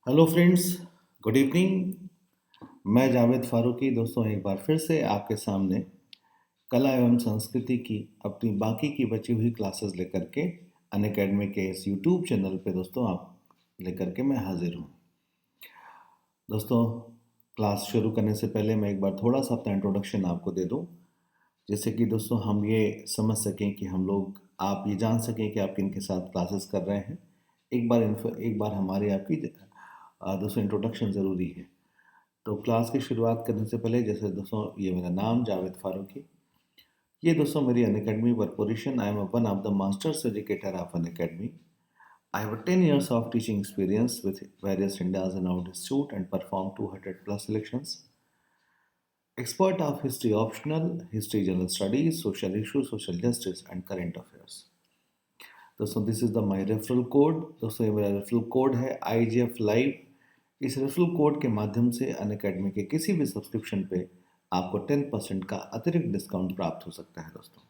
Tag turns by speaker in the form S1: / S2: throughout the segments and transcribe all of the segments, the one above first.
S1: Hello friends, good evening. मैं जावेद फारूकी दोस्तों एक बार फिर से आपके सामने कला एवं संस्कृति की अपनी बाकी की बची हुई क्लासेस लेकर के अनअकैडमी के इस यूट्यूब चैनल पे दोस्तों आप लेकर के मैं हाजिर हूँ। दोस्तों, क्लास शुरू करने से पहले मैं एक बार थोड़ा सा अपना इंट्रोडक्शन आपको दे दूँ, जिससे कि दोस्तों हम ये समझ सकें कि हम लोग आप ये जान सकें कि आप किन के साथ क्लासेस कर रहे हैं। एक बार हमारी आपकी दोस्तों इंट्रोडक्शन ज़रूरी है। तो क्लास की शुरुआत करने से पहले जैसे दोस्तों ये मेरा नाम जावेद फारूकी। ये दोस्तों मेरी Unacademy work position. I am one of the masters educator of Unacademy. I have 10 years of teaching experience with various Indias and out institute and performed 200 plus selections. Expert of history optional, history general studies, social issues, social justice and current affairs. दोस्तों this is the my referral code. दोस्तों ये मेरा referral code है IGF live. इस referral code के माध्यम से Unacademy के किसी भी सब्सक्रिप्शन पे आपको 10% का अतिरिक्त डिस्काउंट प्राप्त हो सकता है। दोस्तों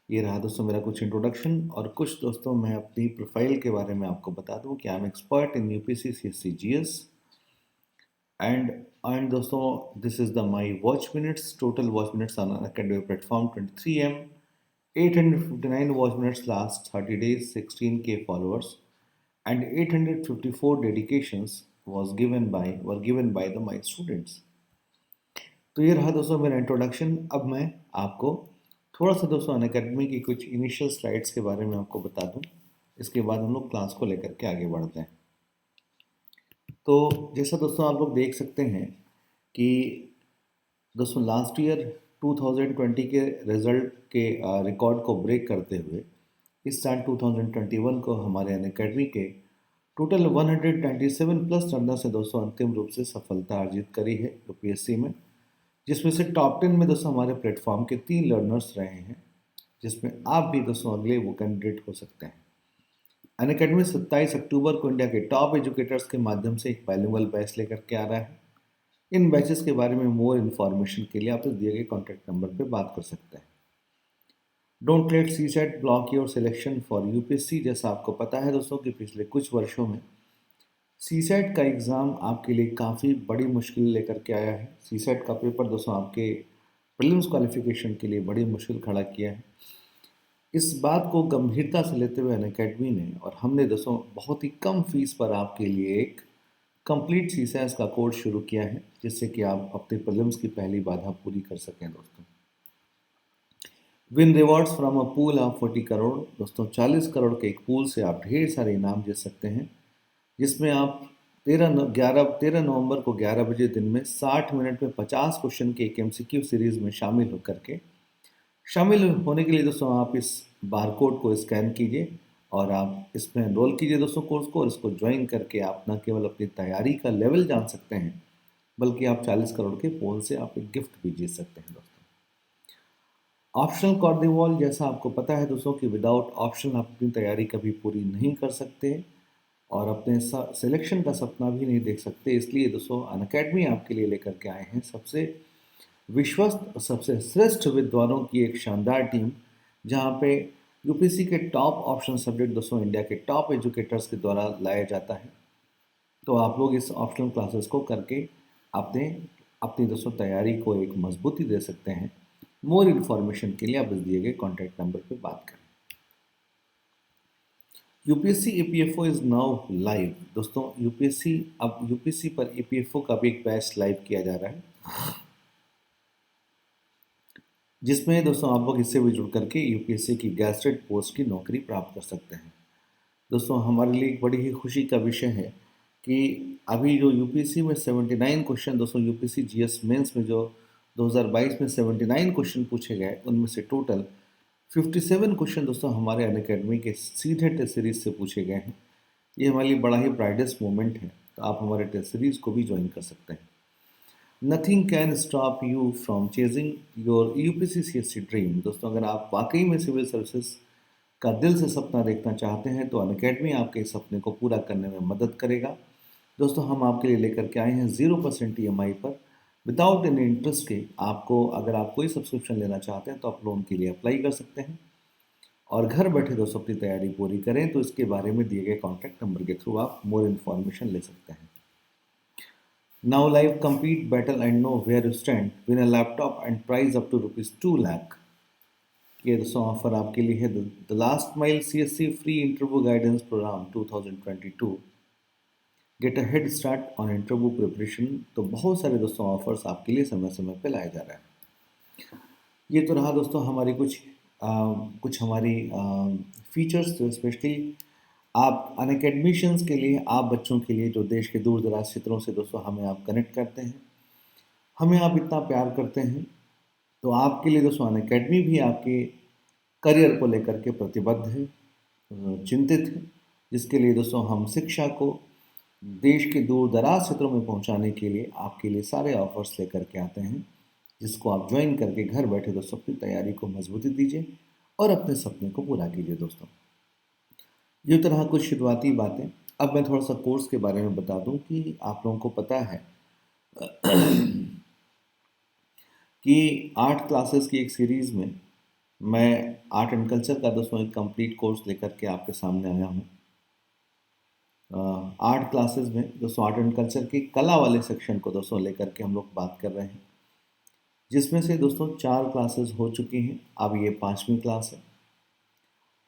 S1: ये रहा दोस्तों मेरा कुछ इंट्रोडक्शन, और कुछ दोस्तों मैं अपनी प्रोफाइल के बारे में आपको बता दूं कि I am expert in UPSC CSC GS and दोस्तों this is the my watch minutes. Total watch minutes on Unacademy platform 23M, 859 watch minutes last 30 days, 16K followers, and 854 dedications were given by the my students. तो ये रहा दोस्तों मेरा introduction. अब मैं आपको थोड़ा सा दोस्तों अनअकैडमी की कुछ इनिशियल स्लाइड्स के बारे में आपको बता दूं। इसके बाद हम लोग क्लास को लेकर के आगे बढ़ते हैं। तो जैसा दोस्तों आप लोग देख सकते हैं कि दोस्तों लास्ट ईयर 2020 के रिजल्ट के रिकॉर्ड को ब्रेक करते हुए इस साल 2021 को हमारे अनअकैडमी के टोटल 197 प्लस रनर से दोस्तों अंतिम रूप से सफलता अर्जित करी है UPSC में, जिसमें से टॉप 10 में दोस्तों हमारे प्लेटफॉर्म के 3 लर्नर्स रहे हैं, जिसमें आप भी दोस्तों अगले वो कैंडिडेट हो सकते हैं। अनअकैडमी 27 अक्टूबर को इंडिया के टॉप एजुकेटर्स के माध्यम से एक बाइलिंगुअल बैच लेकर के आ रहा है। इन बैचेस के बारे में मोर इन्फॉर्मेशन के लिए आप इस दिए गए कॉन्टैक्ट नंबर पर बात कर सकते हैं। Don't let CSAT block your selection for UPSC। जैसा आपको पता है दोस्तों कि पिछले कुछ वर्षों में CSAT का एग्ज़ाम आपके लिए काफ़ी बड़ी मुश्किल लेकर के आया है। CSAT का पेपर दोस्तों आपके प्रीलिम्स क्वालिफिकेशन के लिए बड़ी मुश्किल खड़ा किया है। इस बात को गंभीरता से लेते हुए अनअकैडमी ने और हमने दोस्तों बहुत ही कम फीस पर आपके लिए एक कंप्लीट CSAT का कोर्स शुरू किया है, जिससे कि आप अपने प्रीलिम्स की पहली बाधा पूरी कर सकें। दोस्तों win rewards from a pool of 40 crore. दोस्तों 40 करोड़ के एक पूल से आप ढेर सारे इनाम जीत सकते हैं, जिसमें आप 13 नवंबर को 11 बजे दिन में 60 मिनट में 50 क्वेश्चन के एक MCQ सीरीज़ में शामिल होकर के शामिल होने के लिए दोस्तों आप इस बारकोड को स्कैन कीजिए और आप इसमें एनरोल कीजिए दोस्तों कोर्स को, और इसको ज्वाइन करके आप न केवल अपनी तैयारी का लेवल जान सकते हैं, बल्कि आप 40 करोड़ के पोल से आप एक गिफ्ट भी जीत सकते हैं। दोस्तों ऑप्शनल कॉर्डिवॉल, जैसा आपको पता है दोस्तों कि विदाउट ऑप्शन आप अपनी तैयारी कभी पूरी नहीं कर सकते और अपने सिलेक्शन का सपना भी नहीं देख सकते। इसलिए दोस्तों अनअकैडमी आपके लिए लेकर के आए हैं सबसे विश्वस्त और सबसे श्रेष्ठ विद्वानों की एक शानदार टीम, जहां पे UPSC के टॉप ऑप्शन सब्जेक्ट दोस्तों इंडिया के टॉप एजुकेटर्स के द्वारा लाया जाता है। तो आप लोग इस ऑप्शनल क्लासेस को करके अपने अपनी दोस्तों तैयारी को एक मजबूती दे सकते हैं। मोर इन्फॉर्मेशन के लिए आप इस दिए गए कॉन्टैक्ट नंबर पर बात करें। UPSC EPFO is now live. दोस्तों अब UPSC पर EPFO का भी एक बैच लाइव किया जा रहा है, जिसमें दोस्तों आप लोग इससे भी जुड़ करके UPSC की गैजेटेड पोस्ट की नौकरी प्राप्त कर सकते हैं। दोस्तों हमारे लिए एक बड़ी ही खुशी का विषय है कि अभी जो UPSC में 79 क्वेश्चन दोस्तों UPSC GS मेंस में जो 2022 में 79 क्वेश्चन पूछे गए, उनमें से टोटल 57 क्वेश्चन दोस्तों हमारे अनअकैडमी के सीधे टेस्ट सीरीज से पूछे गए हैं। ये हमारे लिए बड़ा ही प्राइडेस्ट मोमेंट है, तो आप हमारे टेस्ट सीरीज को भी ज्वाइन कर सकते हैं। Nothing can stop you from chasing your UPSC CSC dream. दोस्तों अगर आप वाकई में सिविल सर्विसेज का दिल से सपना देखना चाहते हैं तो अनअकैडमी आपके इस सपने को पूरा करने में मदद करेगा। दोस्तों हम आपके लिए लेकर के आए हैं 0% EMI पर विदाउट एनी इंटरेस्ट के। आपको अगर आप कोई सब्सक्रिप्शन लेना चाहते हैं तो आप लोन के लिए अप्लाई कर सकते हैं। और घर बैठे दोस्तों अपनी तैयारी पूरी करें, तो इसके बारे में दिए गए कॉन्टैक्ट नंबर के थ्रू आप मोर इन्फॉर्मेशन ले सकते हैं। Now live compete battle and know where you stand. Win a laptop and prize up to rupees 2 lakh. ये दोस्तों ऑफर आपके लिए है the last mile CSC free interview guidance program 2022। Get a head start on interview preparation. तो बहुत सारे दोस्तों offers आपके लिए समय समय पे लाया जा रहा है। ये तो रहा दोस्तों हमारी कुछ हमारी फीचर्स, जो स्पेशली आप अनअकैडमिशियंस के लिए, आप बच्चों के लिए जो देश के दूर दराज क्षेत्रों से दोस्तों हमें आप कनेक्ट करते हैं, हमें आप इतना प्यार करते हैं, तो आपके लिए दोस्तों अनअकैडमी भी आपके करियर को लेकर के प्रतिबद्ध है, चिंतित है, जिसके लिए दोस्तों हम शिक्षा को देश के दूर दराज क्षेत्रों में पहुंचाने के लिए आपके लिए सारे ऑफर्स लेकर के आते हैं, जिसको आप ज्वाइन करके घर बैठे दोस्तों अपनी तैयारी को मजबूती दीजिए और अपने सपने को पूरा कीजिए दोस्तों। ये तो रहा कुछ शुरुआती बातें। अब मैं थोड़ा सा कोर्स के बारे में बता दूं कि आप लोगों को पता है कि 8 क्लासेस की एक सीरीज़ में मैं आर्ट एंड कल्चर का दोस्तों एक कंप्लीट कोर्स लेकर के आपके सामने आया हूँ। 8 क्लासेस में दोस्तों आर्ट एंड कल्चर की कला वाले सेक्शन को दोस्तों लेकर के हम लोग बात कर रहे हैं, जिसमें से दोस्तों 4 क्लासेस हो चुकी हैं। अब ये 5वीं क्लास है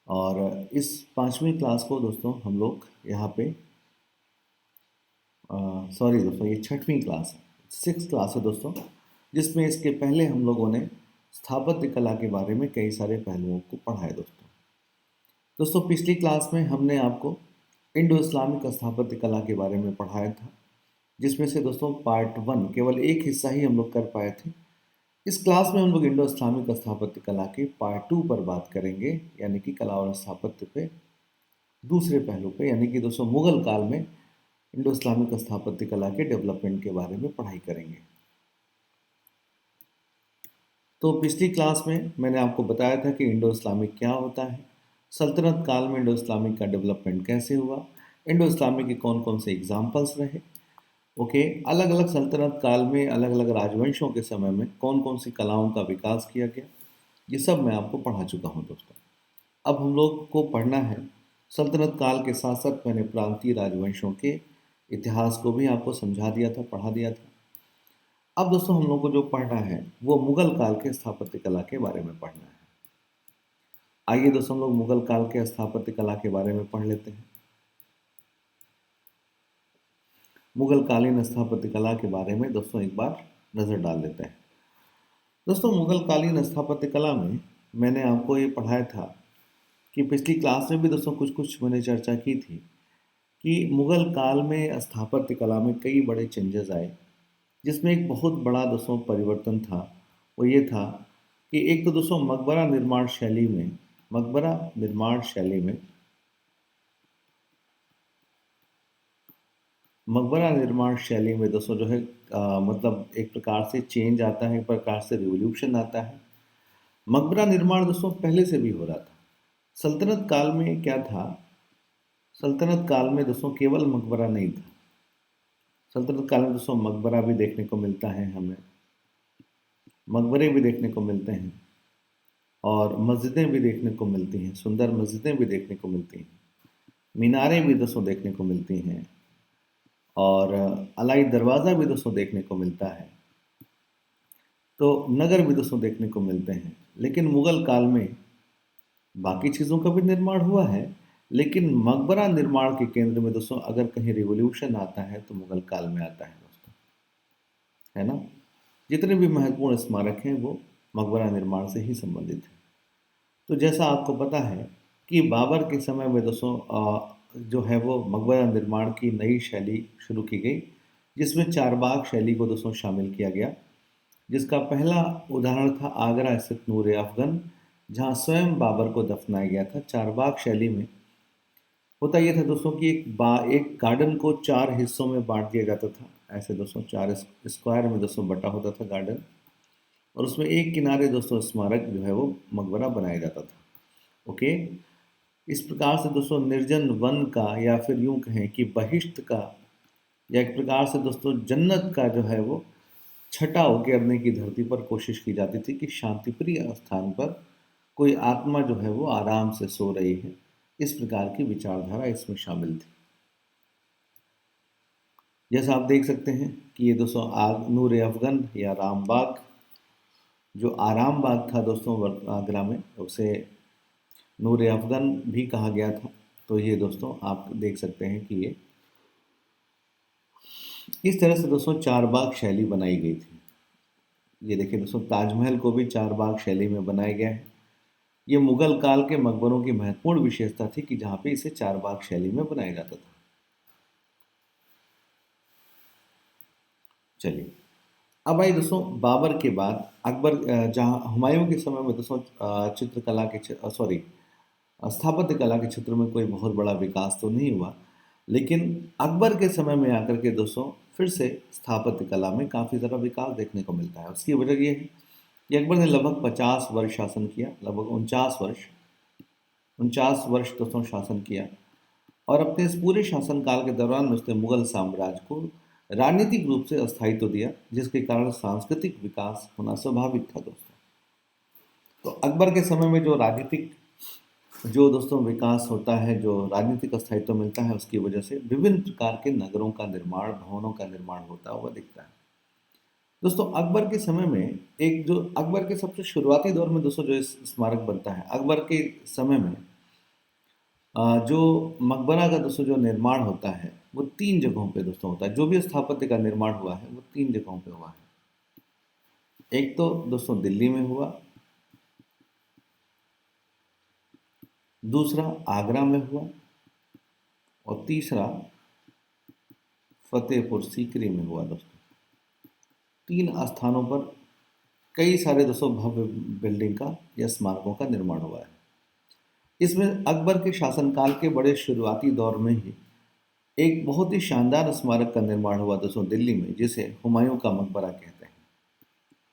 S1: और इस 5वीं क्लास को दोस्तों हम लोग यहाँ पे सॉरी दोस्तों, ये 6वीं क्लास है, 6th क्लास है दोस्तों, जिसमें इसके पहले हम लोगों ने स्थापत्य कला के बारे में कई सारे पहलुओं को पढ़ा है दोस्तों पिछली क्लास में हमने आपको इंडो इस्लामिक स्थापत्य कला के बारे में पढ़ाया था, जिसमें से दोस्तों पार्ट 1 केवल एक हिस्सा ही हम लोग कर पाए थे। इस क्लास में हम लोग इंडो इस्लामिक स्थापत्य कला के पार्ट 2 पर बात करेंगे, यानी कि कला और स्थापत्य पे दूसरे पहलू पे, यानी कि दोस्तों मुगल काल में इंडो इस्लामिक स्थापत्य कला के डेवलपमेंट के बारे में पढ़ाई करेंगे। तो पिछली क्लास में मैंने आपको बताया था कि इंडो इस्लामिक क्या होता है, सल्तनत काल में इंडो इस्लामिक का डेवलपमेंट कैसे हुआ, इंडो इस्लामिक के कौन कौन से एग्जाम्पल्स रहे, ओके, अलग अलग सल्तनत काल में अलग अलग राजवंशों के समय में कौन कौन सी कलाओं का विकास किया गया, ये सब मैं आपको पढ़ा चुका हूँ दोस्तों। अब हम लोग को पढ़ना है सल्तनत काल के साथ साथ मैंने प्रांतीय राजवंशों के इतिहास को भी आपको समझा दिया था, पढ़ा दिया था। अब दोस्तों हम लोग को जो पढ़ना है वो मुगल काल के स्थापत्य कला के बारे में पढ़ना है। आइए दोस्तों हम लोग मुगल काल के स्थापत्य कला के बारे में पढ़ लेते हैं। मुगल कालीन स्थापत्य कला के बारे में दोस्तों एक बार नज़र डाल लेते हैं। दोस्तों मुगल कालीन स्थापत्य कला में मैंने आपको ये पढ़ाया था कि पिछली क्लास में भी दोस्तों कुछ कुछ मैंने चर्चा की थी कि मुगल काल में स्थापत्य कला में कई बड़े चेंजेस आए, जिसमें एक बहुत बड़ा दोस्तों परिवर्तन था। वो ये था कि एक तो दोस्तों मकबरा निर्माण शैली में दोस्तों जो है मतलब एक प्रकार से चेंज आता है, एक प्रकार से रिवोल्यूशन आता है। मकबरा निर्माण दोस्तों पहले से भी हो रहा था। सल्तनत काल में क्या था, सल्तनत काल में दोस्तों केवल मकबरा नहीं था, सल्तनत काल में दोस्तों मकबरा भी देखने को मिलता है, हमें मकबरे भी देखने को मिलते हैं और मस्जिदें भी देखने को मिलती हैं, सुंदर मस्जिदें भी देखने को मिलती हैं, मीनारें भी दोस्तों देखने को मिलती हैं और अलाई दरवाज़ा भी दोस्तों देखने को मिलता है। तो नगर भी दोस्तों देखने को मिलते हैं। लेकिन मुगल काल में बाकी चीज़ों का भी निर्माण हुआ है, लेकिन मकबरा निर्माण के केंद्र में दोस्तों अगर कहीं रिवोल्यूशन आता है तो मुगल काल में आता है दोस्तों, है ना। जितने भी महत्वपूर्ण स्मारक हैं वो मकबरा निर्माण से ही संबंधित है। तो जैसा आपको पता है कि बाबर के समय में दोस्तों जो है वो मकबरा निर्माण की नई शैली शुरू की गई, जिसमें चारबाग शैली को दोस्तों शामिल किया गया, जिसका पहला उदाहरण था आगरा स्थित नूर अफगन, जहाँ स्वयं बाबर को दफनाया गया था। चारबाग शैली में होता यह था दोस्तों कि एक गार्डन को 4 हिस्सों में बांट दिया जाता था, ऐसे दोस्तों 4 स्क्वायर में दोस्तों बटा होता था गार्डन, और उसमें एक किनारे दोस्तों स्मारक जो है वो मकबरा बनाया जाता था, ओके। इस प्रकार से दोस्तों निर्जन वन का, या फिर यूं कहें कि बहिश्त का, या एक प्रकार से दोस्तों जन्नत का जो है वो छटा उकेरने की धरती पर कोशिश की जाती थी कि शांतिप्रिय स्थान पर कोई आत्मा जो है वो आराम से सो रही है। इस प्रकार की विचारधारा इसमें शामिल थी। जैसा आप देख सकते हैं कि ये दोस्तों आग नूर अफगन या रामबाग, जो आराम बाग था दोस्तों आगरा में, उसे नूर अफगन भी कहा गया था। तो ये दोस्तों आप देख सकते हैं कि ये इस तरह से दोस्तों चार बाग शैली बनाई गई थी। ये देखिए दोस्तों, ताजमहल को भी चार बाग शैली में बनाया गया है। ये मुगल काल के मकबरों की महत्वपूर्ण विशेषता थी कि जहाँ पे इसे चार बाग शैली में बनाया जाता था। चलिए, अब आइए दोस्तों बाबर के बाद अकबर, जहाँ हुमायूं के समय में दोस्तों चित्रकला के सॉरी स्थापत्य कला के क्षेत्र में कोई बहुत बड़ा विकास तो नहीं हुआ, लेकिन अकबर के समय में आकर के दोस्तों फिर से स्थापत्य कला में काफ़ी ज़्यादा विकास देखने को मिलता है। उसकी वजह ये है कि अकबर ने लगभग 50 वर्ष शासन किया, लगभग 49 वर्ष दोस्तों शासन किया। और अपने इस पूरे शासनकाल के दौरान उसने मुगल साम्राज्य को राजनीतिक रूप से अस्थायित्व दिया, जिसके कारण सांस्कृतिक विकास होना स्वाभाविक था दोस्तों। तो अकबर के समय में जो दोस्तों विकास होता है, जो राजनीतिक स्थायित्व मिलता है, उसकी वजह से विभिन्न प्रकार के नगरों का निर्माण, भवनों का निर्माण होता हुआ दिखता है। दोस्तों अकबर के समय में एक जो अकबर के सबसे शुरुआती दौर में दोस्तों जो स्मारक बनता है, अकबर के समय में जो मकबरा का दोस्तों जो निर्माण होता है वो 3 जगहों पे दोस्तों होता है। जो भी स्थापत्य का निर्माण हुआ है वो 3 जगहों पे हुआ है। एक तो दोस्तों दिल्ली में हुआ, दूसरा आगरा में हुआ, और तीसरा फतेहपुर सीकरी में हुआ दोस्तों। 3 स्थानों पर कई सारे दोस्तों भव्य बिल्डिंग का या स्मारकों का निर्माण हुआ है। इसमें अकबर के शासनकाल के बड़े शुरुआती दौर में ही एक बहुत ही शानदार स्मारक का निर्माण हुआ दोस्तों दिल्ली में, जिसे हुमायूं का मकबरा कहते हैं।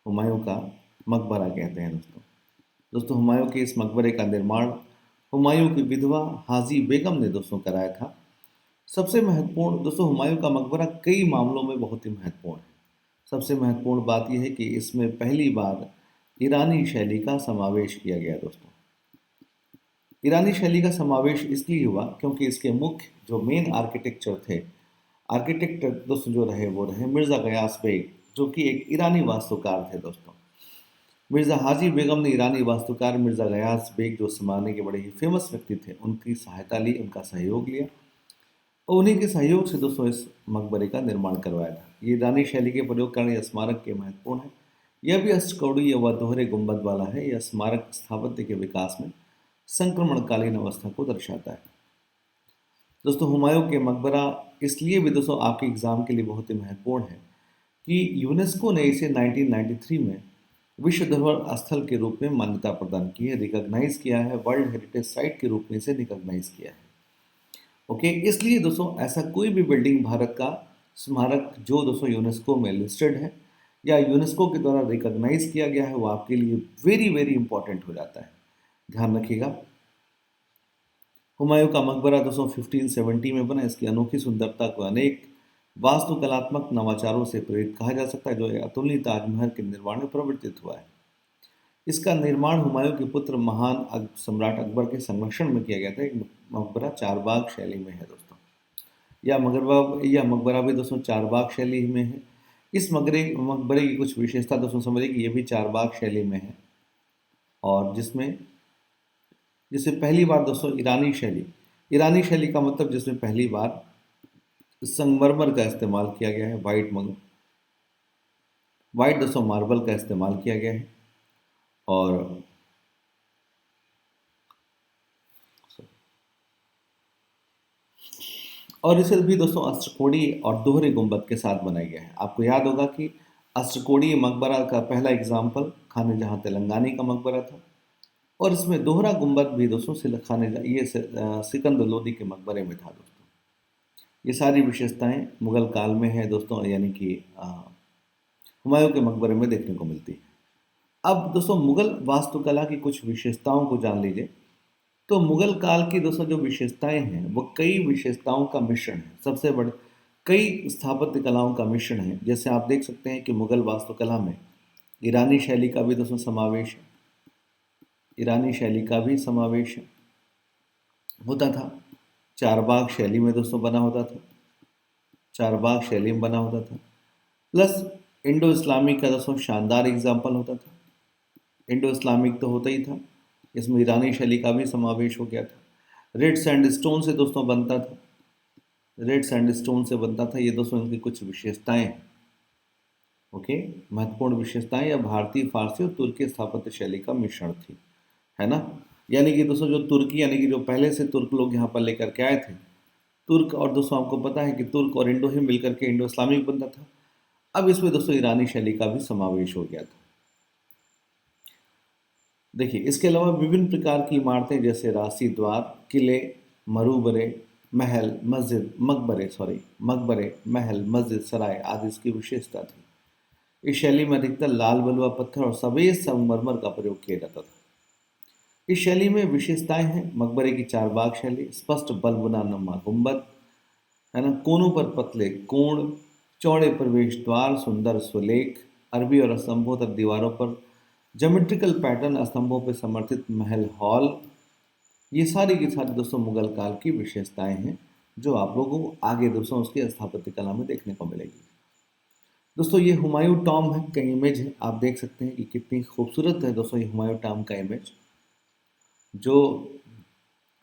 S1: हुमायूं का मकबरा कहते हैं दोस्तों। दोस्तों हुमायूं के इस मकबरे का निर्माण हुमायूं की विधवा हाजी बेगम ने दोस्तों कराया था। सबसे महत्वपूर्ण दोस्तों, हुमायूं का मकबरा कई मामलों में बहुत ही महत्वपूर्ण है। सबसे महत्वपूर्ण बात यह है कि इसमें पहली बार ईरानी शैली का समावेश किया गया दोस्तों। ईरानी शैली का समावेश इसलिए हुआ क्योंकि इसके मुख्य जो मेन आर्किटेक्चर थे, आर्किटेक्ट दोस्तों जो रहे वो रहे मिर्ज़ा गयास बेग, जो कि एक ईरानी वास्तुकार थे दोस्तों। मिर्ज़ा हाजी बेगम ने ईरानी वास्तुकार मिर्ज़ा गयास बेग, जो उस ज़माने के बड़े ही फेमस व्यक्ति थे, उनकी सहायता ली, उनका सहयोग लिया, और उन्हीं के सहयोग से दोस्तों इस मकबरे का निर्माण करवाया था। ये ईरानी शैली के प्रयोग कारण यह स्मारक के महत्वपूर्ण है। यह भी अष्टकोणीय व दोहरे गुंबद वाला है। यह स्मारक स्थापत्य के विकास में संक्रमणकालीन अवस्था को दर्शाता है। दोस्तों हुमायूं के मकबरा इसलिए भी दोस्तों आपके एग्जाम के लिए बहुत ही महत्वपूर्ण है कि यूनेस्को ने इसे 1993 में विश्व धरोहर स्थल के रूप में मान्यता प्रदान की है, रिकॉग्नाइज किया है, वर्ल्ड हेरिटेज साइट के रूप में इसे रिकॉग्नाइज किया है। ओके, इसलिए दोस्तों ऐसा कोई भी बिल्डिंग भारत का स्मारक जो दोस्तों यूनेस्को में लिस्टेड है या यूनेस्को के द्वारा रिकॉग्नाइज किया गया है, वो आपके लिए वेरी वेरी इंपॉर्टेंट हो जाता है। ध्यान रखिएगा। हुमायूं का मकबरा दोस्तों 1570 में बना। इसकी अनोखी सुंदरता को अनेक वास्तुकलात्मक नवाचारों से प्रेरित कहा जा सकता है, जो अतुलनीय ताजमहल के निर्माण में प्रवर्तित हुआ है। इसका निर्माण हुमायूं के पुत्र महान सम्राट अकबर के संरक्षण में किया गया था। एक मकबरा चारबाग शैली में है दोस्तों। यह मकबरा भी दोस्तों चारबाग शैली में है। इस मकबरे की कुछ विशेषता दोस्तों समझिए कि ये भी चारबाग शैली में है, और जिसमें पहली बार दोस्तों ईरानी शैली का मतलब जिसमें पहली बार संगमरमर का इस्तेमाल किया गया है, वाइट दोस्तों मार्बल का इस्तेमाल किया गया है। और इसे भी दोस्तों अष्टकोणीय और दोहरे गुंबद के साथ बनाया गया है। आपको याद होगा कि अष्टकोणीय मकबरा का पहला एग्जाम्पल खाने जहां तेलंगानी का मकबरा था, और इसमें दोहरा गुंबद भी दोस्तों सिकंदर लोदी के मकबरे में था दोस्तों। ये सारी विशेषताएं मुगल काल में है दोस्तों, यानी कि हुमायूं के मकबरे में देखने को मिलती है। अब दोस्तों मुगल वास्तुकला की कुछ विशेषताओं को जान लीजिए। तो मुगल काल की दोस्तों जो विशेषताएं हैं वो कई विशेषताओं का मिश्रण है। सबसे बड़े कई स्थापत्य कलाओं का मिश्रण है। जैसे आप देख सकते हैं कि मुगल वास्तुकला में ईरानी शैली का भी दोस्तों समावेश है, ईरानी शैली का भी समावेश होता था। चारबाग शैली में दोस्तों बना होता था, चारबाग शैली में बना होता था। प्लस इंडो इस्लामिक का दोस्तों शानदार एग्जाम्पल होता था। इंडो इस्लामिक तो होता ही था, इसमें ईरानी शैली का भी समावेश हो गया था। रेड सैंडस्टोन से दोस्तों बनता था, रेड सैंडस्टोन से बनता था। ये दोस्तों इनकी कुछ विशेषताएं हैं। ओके, महत्वपूर्ण विशेषताएं या भारतीय, फारसी और तुर्की स्थापत्य शैली का मिश्रण थी, है ना। यानी कि दोस्तों जो तुर्की, यानी कि जो पहले से तुर्क लोग यहाँ पर लेकर के आए थे, तुर्क, और दोस्तों आपको पता है कि तुर्क और इंडो ही मिलकर के इंडो इस्लामिक बनता था। अब इसमें दोस्तों ईरानी शैली का भी समावेश हो गया था। देखिए, इसके अलावा विभिन्न प्रकार की इमारतें जैसे रासी द्वार, किले, मरूबरे, महल, मस्जिद, मकबरे, महल, मस्जिद, सराय आदि इसकी विशेषता थी। इस शैली में अधिकतर लाल बलुआ पत्थर और सफेद संगमरमर का प्रयोग किया जाता था। इस शैली में विशेषताएं हैं मकबरे की चारबाग शैली, स्पष्ट बल्बुना नुमा गुंबद, है ना, कोनों पर पतले कोण, चौड़े प्रवेश द्वार, सुंदर सुलेख, अरबी और स्तंभों तक दीवारों पर ज्योमेट्रिकल पैटर्न, स्तंभों पर समर्थित महल हॉल। ये सारी की सारी दोस्तों मुगल काल की विशेषताएं हैं, जो आप लोगों को आगे दोस्तों उसके स्थापत्य कला में देखने को मिलेगी। दोस्तों ये हुमायूं टॉम है का इमेज है, आप देख सकते हैं कि कितनी खूबसूरत है दोस्तों ये हुमायूं टॉम का इमेज, जो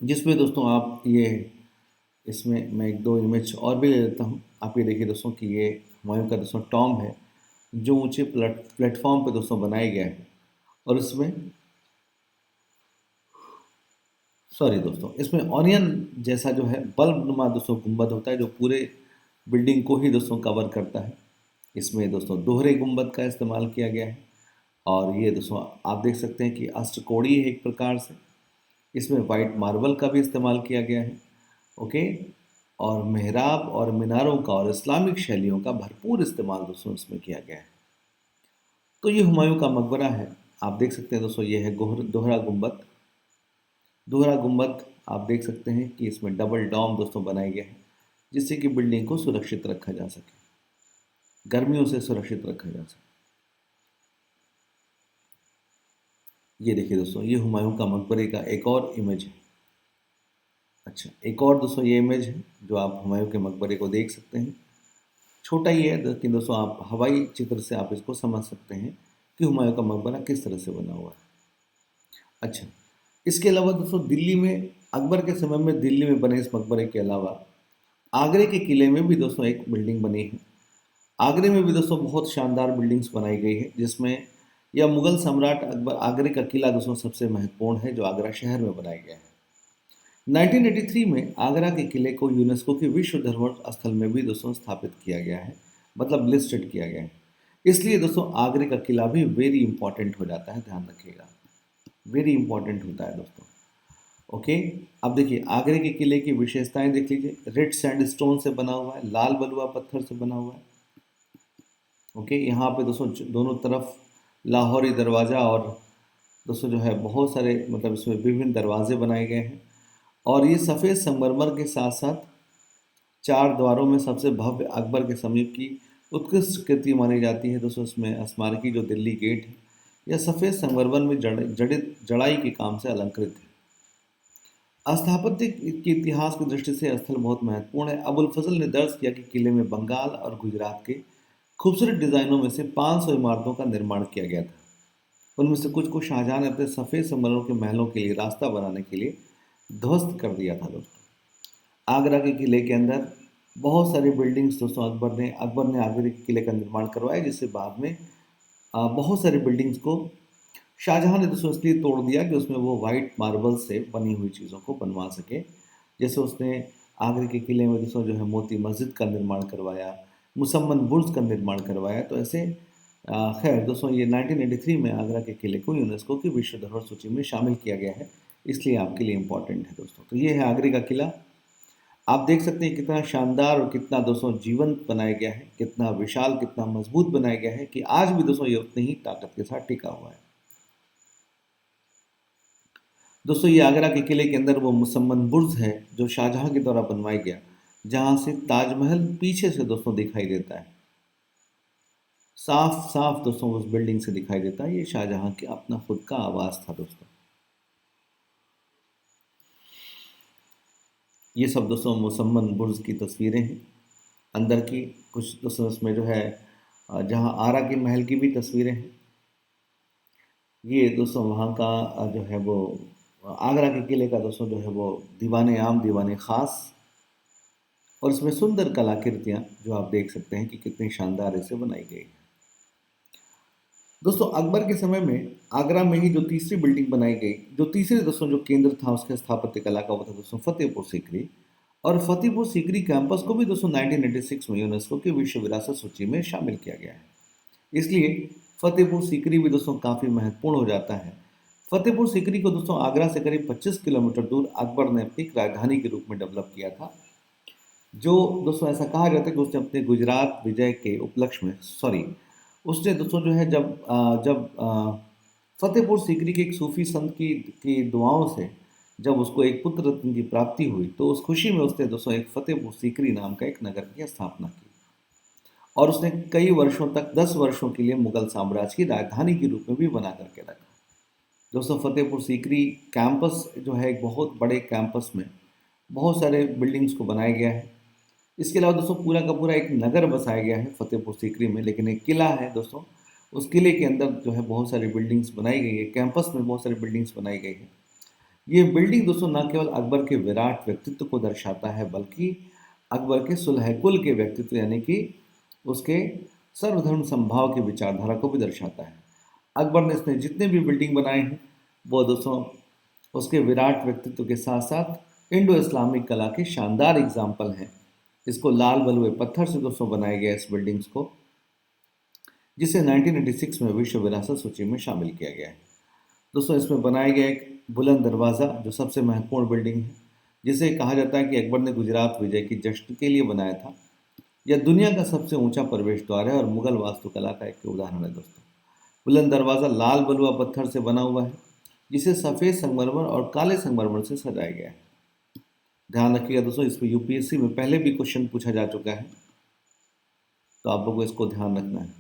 S1: जिसमें दोस्तों आप ये, इसमें मैं एक दो इमेज और भी ले लेता हूँ। आप ये देखिए दोस्तों कि ये हुमायूं का दोस्तों टॉम है, जो ऊंचे प्लेटफॉर्म पे दोस्तों बनाया गया है। और इसमें, सॉरी दोस्तों, इसमें ऑनियन जैसा जो है बल्ब नुमा दोस्तों गुंबद होता है, जो पूरे बिल्डिंग को ही दोस्तों कवर करता है। इसमें दोस्तों दोहरे गुंबद का इस्तेमाल किया गया है। और ये दोस्तों आप देख सकते हैं कि अष्टकोणीय है एक प्रकार से। इसमें वाइट मार्बल का भी इस्तेमाल किया गया है। ओके, और मेहराब और मीनारों का और इस्लामिक शैलियों का भरपूर इस्तेमाल दोस्तों इसमें किया गया है। तो ये हुमायूं का मकबरा है, आप देख सकते हैं दोस्तों, ये है दोहरा गुंबद। दोहरा गुंबद आप देख सकते हैं कि इसमें डबल डॉम दोस्तों बनाया गया है, जिससे कि बिल्डिंग को सुरक्षित रखा जा सके, गर्मियों से सुरक्षित रखा जा सके। ये देखिए दोस्तों, ये हुमायूं का मकबरे का एक और इमेज है। अच्छा, एक और दोस्तों ये इमेज है जो आप हुमायूं के मकबरे को देख सकते हैं। छोटा ही है, लेकिन दोस्तों आप हवाई चित्र से आप इसको समझ सकते हैं कि हुमायूं का मकबरा किस तरह से बना हुआ है। अच्छा, इसके अलावा दोस्तों दिल्ली में, अकबर के समय में दिल्ली में बने इस मकबरे के अलावा आगरे के किले में भी दोस्तों एक बिल्डिंग बनी है। आगरे में भी दोस्तों बहुत शानदार बिल्डिंग्स बनाई गई है, जिसमें यह मुगल सम्राट अकबर, आगरे का किला दोस्तों सबसे महत्वपूर्ण है, जो आगरा शहर में बनाया गया है। 1983 में आगरा के किले को यूनेस्को के विश्व धरोहर स्थल में भी दोस्तों स्थापित किया गया है, मतलब लिस्टेड किया गया है। इसलिए दोस्तों आगरे का किला भी वेरी इंपॉर्टेंट हो जाता है, ध्यान रखिएगा, वेरी इंपॉर्टेंट होता है दोस्तों। ओके, अब देखिए आगरे के किले की विशेषताएं देख लीजिए। रेड सैंडस्टोन से बना हुआ है, लाल बलुआ पत्थर से बना हुआ है। ओके, यहाँ पे दोस्तों दोनों तरफ लाहौरी दरवाज़ा और दोस्तों जो है बहुत सारे, मतलब इसमें विभिन्न दरवाजे बनाए गए हैं। और ये सफ़ेद संगमरमर के साथ साथ चार द्वारों में सबसे भव्य अकबर के समीप की उत्कृष्ट कृति मानी जाती है दोस्तों। इसमें स्मारकी जो दिल्ली गेट है, यह सफ़ेद संगमरमर में जड़ित जड़ाई के काम से अलंकृत है। स्थापत्य के इतिहास की दृष्टि से स्थल बहुत महत्वपूर्ण है। अबुल फजल ने दर्ज किया कि किले में बंगाल और गुजरात के खूबसूरत डिजाइनों में से 500 इमारतों का निर्माण किया गया था। उनमें से कुछ को शाहजहां ने अपने सफ़ेद संगमरमर के महलों के लिए रास्ता बनाने के लिए ध्वस्त कर दिया था दोस्तों। आगरा के किले के अंदर बहुत सारी बिल्डिंग्स दोस्तों अकबर ने आगरा के किले का निर्माण करवाया, जिससे बाद में बहुत सारी बिल्डिंग्स को शाहजहां ने दोस्तों इसलिए तोड़ दिया कि उसमें वो वाइट मार्बल से बनी हुई चीज़ों को बनवा सके। जैसे उसने आगरे के किले में दोस्तों जो है मोती मस्जिद का निर्माण करवाया, मुसम्मन बुर्ज का निर्माण करवाया। तो ऐसे खैर दोस्तों ये 1983 में आगरा के किले को यूनेस्को की विश्व धरोहर सूची में शामिल किया गया है, इसलिए आपके लिए इम्पोर्टेंट है दोस्तों। तो ये है आगरे का किला, आप देख सकते हैं कितना शानदार और कितना दोस्तों जीवंत बनाया गया है, कितना विशाल, कितना मजबूत बनाया गया है कि आज भी दोस्तों ये उतनी ही ताकत के साथ टिका हुआ है। दोस्तों ये आगरा के किले के अंदर वो मुसम्मन बुर्ज है, जो शाहजहां के द्वारा बनवाया गया, जहां से ताजमहल पीछे से दोस्तों दिखाई देता है, साफ साफ दोस्तों उस बिल्डिंग से दिखाई देता है। ये शाहजहां के अपना खुद का आवास था दोस्तों। ये सब दोस्तों मुसम्मन बुर्ज की तस्वीरें हैं अंदर की। कुछ दोस्तों इसमें जो है जहाँ आरा के महल की भी तस्वीरें हैं। ये दोस्तों वहाँ का जो है वो आगरा के किले का दोस्तों जो है वो दीवाने आम दीवाने ख़ास। और इसमें सुंदर कलाकृतियाँ जो आप देख सकते हैं कि कितनी शानदार इसे बनाई गई है। दोस्तों अकबर के समय में आगरा में ही जो तीसरी बिल्डिंग बनाई गई, जो तीसरे दोस्तों जो केंद्र था उसके स्थापत्य कला का, वो था दोस्तों फतेहपुर सीकरी। और फतेहपुर सीकरी कैंपस को भी दोस्तों 1986 में यूनेस्को की विश्व विरासत सूची में शामिल किया गया है। इसलिए फतेहपुर सीकरी भी दोस्तों काफ़ी महत्वपूर्ण हो जाता है। फतेहपुर सीकरी को दोस्तों आगरा से करीब 25 किलोमीटर दूर अकबर ने अपनी राजधानी के रूप में डेवलप किया था। जो दोस्तों ऐसा कहा जाता है कि उसने अपने गुजरात विजय के उपलक्ष्य में, सॉरी, उसने दोस्तों जो है जब फतेहपुर सीकरी के एक सूफी संत की दुआओं से जब उसको एक पुत्र रत्न की प्राप्ति हुई, तो उस खुशी में उसने दोस्तों एक फतेहपुर सीकरी नाम का एक नगर की स्थापना की। और उसने कई वर्षों तक, 10 वर्षों के लिए मुगल साम्राज्य की राजधानी के रूप में भी बना करके रखा। दोस्तों फतेहपुर सीकरी कैंपस जो है एक बहुत बड़े कैंपस में बहुत सारे बिल्डिंग्स को बनाया गया है। इसके अलावा दोस्तों पूरा का पूरा एक नगर बसाया गया है फतेहपुर सीकरी में, लेकिन एक किला है दोस्तों। उस किले के अंदर जो है बहुत सारी बिल्डिंग्स बनाई गई है, कैंपस में बहुत सारी बिल्डिंग्स बनाई गई है। ये बिल्डिंग दोस्तों न केवल अकबर के विराट व्यक्तित्व को दर्शाता है, बल्कि अकबर के सुलहकुल के व्यक्तित्व यानी कि उसके सर्वधर्म समभाव की विचारधारा को भी दर्शाता है। अकबर ने इसने जितने भी बिल्डिंग बनाए हैं वो दोस्तों उसके विराट व्यक्तित्व के साथ साथ इंडो इस्लामिक कला के शानदार एग्जाम्पल हैं। इसको लाल बलुए पत्थर से दोस्तों बनाया गया इस बिल्डिंग्स को, जिसे 1986 में विश्व विरासत सूची में शामिल किया गया है। दोस्तों इसमें बनाया गया एक बुलंद दरवाज़ा जो सबसे महत्वपूर्ण बिल्डिंग है, जिसे कहा जाता है कि अकबर ने गुजरात विजय की जश्न के लिए बनाया था। यह दुनिया का सबसे ऊंचा प्रवेश द्वार है और मुगल वास्तुकला का एक उदाहरण है दोस्तों। बुलंद दरवाज़ा लाल बलुआ पत्थर से बना हुआ है, जिसे सफ़ेद संगमरमर और काले संगमरमर से सजाया गया है। ध्यान रखिएगा दोस्तों, इसमें यूपीएससी में पहले भी क्वेश्चन पूछा जा चुका है, तो आप लोगों को इसको ध्यान रखना है।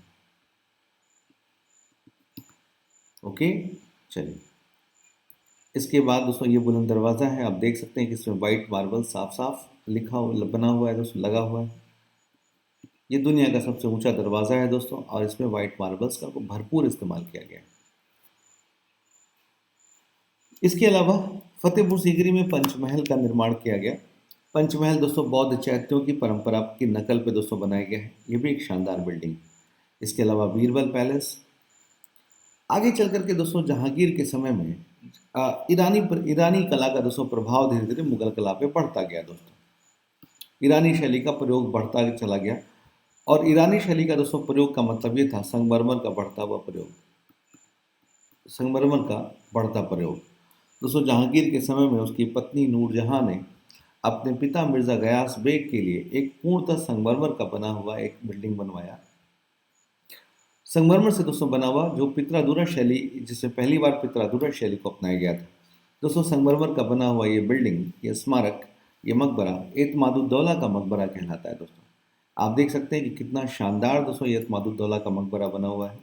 S1: ओके, चलिए। इसके बाद दोस्तों ये बुलंद दरवाज़ा है, आप देख सकते हैं कि इसमें वाइट मार्बल साफ साफ बना हुआ है दोस्तों, लगा हुआ है। ये दुनिया का सबसे ऊंचा दरवाज़ा है दोस्तों, और इसमें वाइट मार्बल्स का भरपूर इस्तेमाल किया गया है। इसके अलावा फतेहपुर सीकरी में पंचमहल का निर्माण किया गया। पंचमहल दोस्तों बौद्ध चैत्यों की परंपरा की नकल पे दोस्तों बनाया गया है। ये भी एक शानदार बिल्डिंग। इसके अलावा बीरबल पैलेस। आगे चल करके दोस्तों जहांगीर के समय में ईरानी कला का दोस्तों प्रभाव धीरे धीरे मुगल कला पे बढ़ता गया दोस्तों। ईरानी शैली का प्रयोग बढ़ता चला गया, और ईरानी शैली का दोस्तों प्रयोग का मतलब ये था संगमरमर का बढ़ता हुआ प्रयोग, संगमरमर का बढ़ता प्रयोग। दोस्तों जहांगीर के समय में उसकी पत्नी नूरजहां ने अपने पिता मिर्ज़ा गयास बेग के लिए एक पूर्णतः संगमरमर का बना हुआ एक बिल्डिंग बनवाया। संगमरमर से दोस्तों बना हुआ जो पित्रादुरा शैली, जिसमें पहली बार पित्रादुरा शैली को अपनाया गया था। दोस्तों संगमरमर का बना हुआ ये बिल्डिंग, ये स्मारक, ये मकबरा एतमादुद्दौला का मकबरा कहलाता है दोस्तों। आप देख सकते हैं कि कितना शानदार दोस्तों ये एतमादुद्दौला का मकबरा बना हुआ है।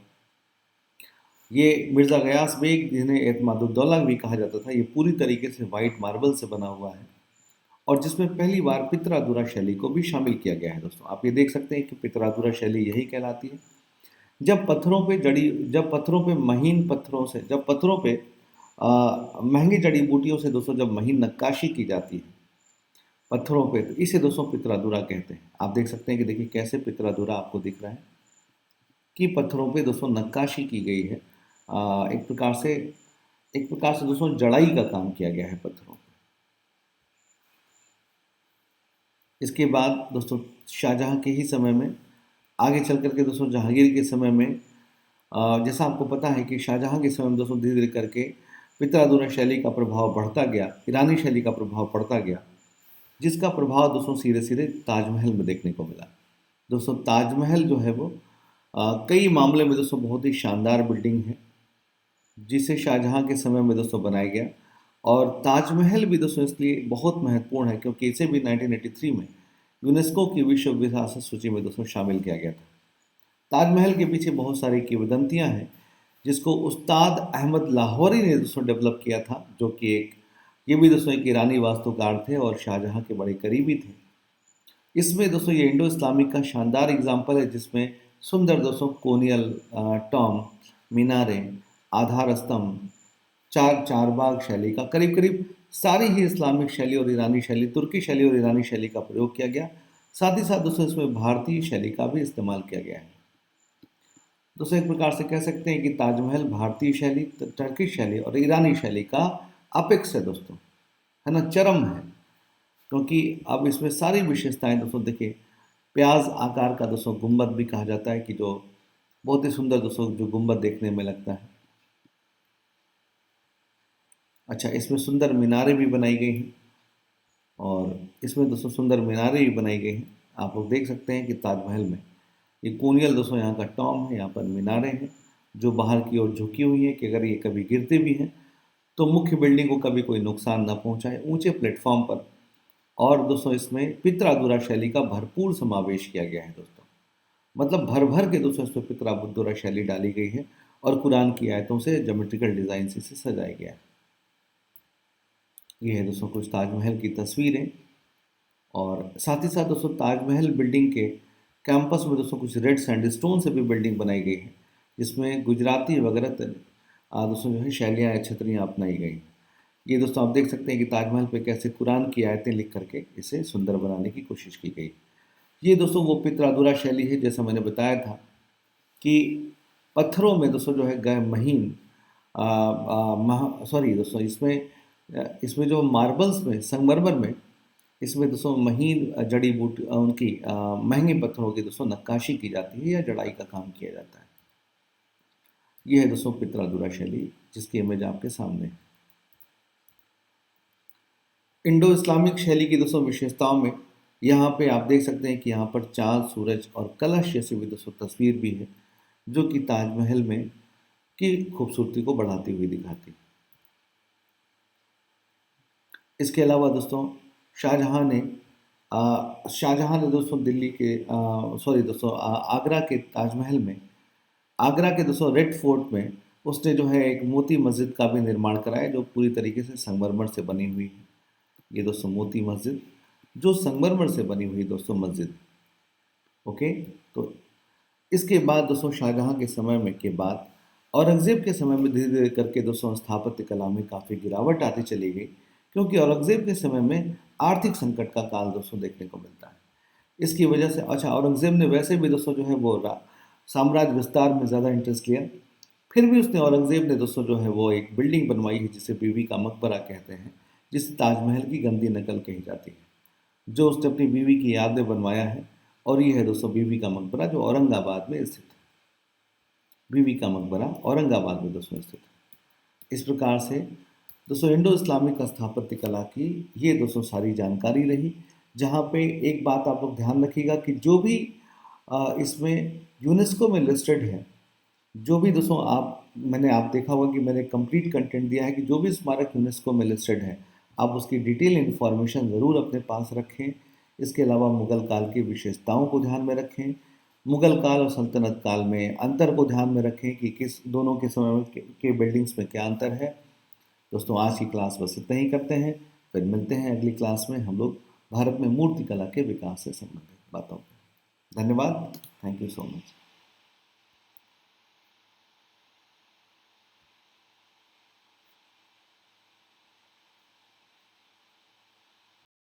S1: ये मिर्ज़ा गयास बेग, जिन्हें एतमादुद्दौला भी कहा जाता था, ये पूरी तरीके से वाइट मार्बल से बना हुआ है, और जिसमें पहली बार पित्रादुरा शैली को भी शामिल किया गया है दोस्तों। आप ये देख सकते हैं कि पित्रादुरा शैली यही कहलाती है। जब पत्थरों पे महीन पत्थरों से, जब पत्थरों पे महंगी जड़ी बूटियों से दोस्तों जब महीन नक्काशी की जाती है पत्थरों पे, तो इसे दोस्तों पित्रादुरा कहते हैं। आप देख सकते हैं कि देखिए कैसे पित्रादुरा आपको दिख रहा है कि पत्थरों पे दोस्तों नक्काशी की गई है। एक प्रकार से दोस्तों जड़ाई का काम किया गया है पत्थरों पे। इसके बाद दोस्तों शाहजहां के ही समय में, आगे चल करके दोस्तों जहांगीर के समय में, जैसा आपको पता है कि शाहजहां के समय में दोस्तों धीरे धीरे करके पित्रादुरा शैली का प्रभाव बढ़ता गया, ईरानी शैली का प्रभाव बढ़ता गया, जिसका प्रभाव दोस्तों सीधे सीधे ताजमहल में देखने को मिला। दोस्तों ताजमहल जो है वो कई मामले में दोस्तों बहुत ही शानदार बिल्डिंग है, जिसे शाहजहां के समय में दोस्तों बनाया गया। और ताजमहल भी दोस्तों इसलिए बहुत महत्वपूर्ण है क्योंकि इसे भी 1983 में यूनेस्को की विश्व विरासत सूची में दोस्तों शामिल किया गया था। ताजमहल के पीछे बहुत सारी किंवदंतियां हैं, जिसको उस्ताद अहमद लाहौरी ने दोस्तों डेवलप किया था, जो कि एक ये भी दोस्तों एक ईरानी वास्तुकार थे और शाहजहां के बड़े करीबी थे। इसमें दोस्तों ये इंडो इस्लामिक का शानदार एग्जाम्पल है, जिसमें सुंदर दोस्तों कोनियल टॉम, मीनारें, आधार स्तंभ, चारबाग शैली का करीब करीब सारी ही इस्लामिक शैली और ईरानी शैली, तुर्की शैली और ईरानी शैली का प्रयोग किया गया। साथ ही साथ दोस्तों इसमें भारतीय शैली का भी इस्तेमाल किया गया है। दोस्तों एक प्रकार से कह सकते हैं कि ताजमहल भारतीय शैली, टर्किश शैली और ईरानी शैली का अपेक्स है दोस्तों, है ना, चरम है। क्योंकि अब इसमें सारी विशेषताएं दोस्तों देखिए, प्याज आकार का दोस्तों गुंबद भी कहा जाता है, कि जो बहुत ही सुंदर दोस्तों जो गुंबद देखने में लगता है। अच्छा, इसमें सुंदर मीनारें भी बनाई गई हैं, और इसमें दोस्तों सुंदर मीनारें भी बनाई गई हैं। आप लोग देख सकते हैं कि ताजमहल में ये कोनियल दोस्तों यहाँ का टॉम है, यहाँ पर मीनारें हैं जो बाहर की ओर झुकी हुई हैं, कि अगर ये कभी गिरते भी हैं तो मुख्य बिल्डिंग को कभी कोई नुकसान न पहुंचाए, ऊंचे प्लेटफॉर्म पर। और दोस्तों इसमें पित्रादुरा शैली का भरपूर समावेश किया गया है दोस्तों, मतलब भर भर के दोस्तों इसमें पित्रादुरा शैली डाली गई है, और कुरान की आयतों से ज्योमेट्रिकल डिज़ाइन से इसे सजाया गया है। ये है दोस्तों कुछ ताजमहल की तस्वीरें, और साथ ही साथ दोस्तों ताजमहल बिल्डिंग के कैंपस में दोस्तों कुछ रेड सैंडस्टोन से भी बिल्डिंग बनाई गई है, जिसमें गुजराती वगैरह दोस्तों जो है शैलियाँ या छतरियाँ अपनाई गई। ये दोस्तों आप देख सकते हैं कि ताजमहल पे कैसे कुरान की आयतें लिख करके इसे सुंदर बनाने की कोशिश की गई। ये दोस्तों वो पित्रादुरा शैली है, जैसा मैंने बताया था कि पत्थरों में दोस्तों जो है गए महीन सॉरी दोस्तों, इसमें जो मार्बल्स में, संगमरमर में, इसमें दोस्तों महीन जड़ी बूटी उनकी महंगे पत्थरों की दोस्तों नक्काशी की जाती है या जड़ाई का काम किया जाता है। यह है दोस्तों पित्रादुरा शैली, जिसकी इमेज आपके सामने है। इंडो इस्लामिक शैली की दोस्तों विशेषताओं में यहाँ पे आप देख सकते हैं कि यहाँ पर चांद, सूरज और कलश जैसी भी दोस्तों तस्वीर भी है, जो कि ताजमहल में की खूबसूरती को बढ़ाती हुई दिखाती है। इसके अलावा दोस्तों शाहजहां ने दोस्तों दिल्ली के सॉरी दोस्तों आगरा के ताजमहल में, आगरा के दोस्तों रेड फोर्ट में उसने जो है एक मोती मस्जिद का भी निर्माण कराया, जो पूरी तरीके से संगमरमर से बनी हुई है। ये दोस्तों मोती मस्जिद जो संगमरमर से बनी हुई दोस्तों मस्जिद। ओके, तो इसके बाद दोस्तों शाहजहां के समय में के बाद औरंगज़ेब के समय में धीरे धीरे करके दोस्तों स्थापत्य कला में काफ़ी गिरावट आती चली गई, क्योंकि औरंगज़ेब के समय में आर्थिक संकट का काल दोस्तों देखने को मिलता है। इसकी वजह से अच्छा, औरंगज़ेब ने वैसे भी दोस्तों जो है वो साम्राज्य विस्तार में ज़्यादा इंटरेस्ट लिया, फिर भी औरंगज़ेब ने दोस्तों जो है वो एक बिल्डिंग बनवाई है, जिसे बीवी का मकबरा कहते हैं, जिसे ताजमहल की गंदी नकल कही जाती है, जो उसने अपनी बीवी की याद में बनवाया है। और ये है दोस्तों बीवी का मकबरा, जो औरंगाबाद में स्थित है। बीवी का मकबरा औरंगाबाद में दोस्तों स्थित है। इस प्रकार से दोस्तों इंडो इस्लामिक स्थापत्य कला की ये दोस्तों सारी जानकारी रही, जहाँ पे एक बात आप लोग ध्यान रखिएगा कि जो भी इसमें यूनेस्को में लिस्टेड है, जो भी दोस्तों आप देखा होगा कि मैंने कंप्लीट कंटेंट दिया है कि जो भी स्मारक यूनेस्को में लिस्टेड है, आप उसकी डिटेल इन्फॉर्मेशन ज़रूर अपने पास रखें। इसके अलावा मुग़ल काल की विशेषताओं को ध्यान में रखें, मुग़ल काल और सल्तनत काल में अंतर को ध्यान में रखें कि किस दोनों के समय में के बिल्डिंग्स में क्या अंतर है। दोस्तों आज की क्लास बस इतना ही करते हैं, फिर मिलते हैं अगली क्लास में हम लोग भारत में मूर्ति कला के विकास से संबंधित बातों पर। धन्यवाद, थैंक यू सो मच।